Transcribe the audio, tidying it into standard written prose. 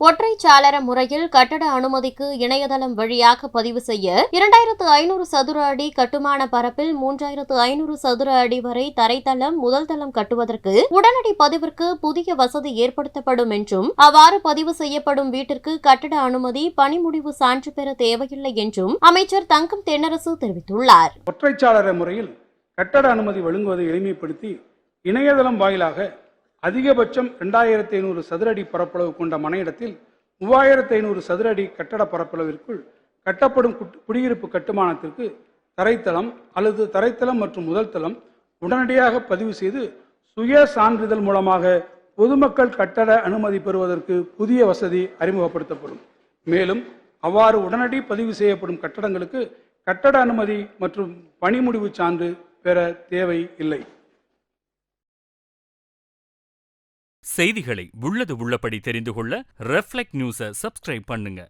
ஒற்றைச்சாளர முறையில் கட்டட அனுமதிக்கு இணையதளம் வழியாக பதிவு செய்ய 2500 சதுர அடி கட்டுமான பரப்பில் 3500 சதுர அடி வரை தரைத்தளம் முதல் தளம் கட்டுவதற்கு உடனடி பதிவிற்கு புதிய வசதி ஏற்படுத்தப்படும் என்றும் அவ்வாறு பதிவு செய்யப்படும் வீட்டிற்கு கட்டட அனுமதி பணி முடிவு சான்று பெற தேவையில்லை என்றும் அமைச்சர் தங்கம் தென்னரசு தெரிவித்துள்ளார். ஒற்றைச்சாளர முறையில் கட்டட அனுமதி வழங்குவதை எளிமைப்படுத்தி இணையதளம் வாயிலாக அதிகபட்சம் 2500 சதுர அடி பரப்பளவு கொண்ட மனையிடத்தில் 3500 சதுர அடி கட்டட பரப்பளவிற்குள் கட்டப்படும் குடியிருப்பு கட்டுமானத்திற்கு தரைத்தளம் அல்லது தரைத்தளம் மற்றும் முதல் தளம் உடனடியாக பதிவு செய்து சுய சான்றிதழ் மூலமாக பொதுமக்கள் கட்டட அனுமதி பெறுவதற்கு புதிய வசதி அறிமுகப்படுத்தப்படும். மேலும் அவ்வாறு உடனடி பதிவு செய்யப்படும் கட்டடங்களுக்கு கட்டட அனுமதி மற்றும் பணி முடிவு சான்று பெற தேவை இல்லை. செய்திகளை உள்ளது உள்ளபடி தெரிந்து கொள்ள ரெஃப்ளெக்ட் நியூஸை சப்ஸ்கிரைப் பண்ணுங்க.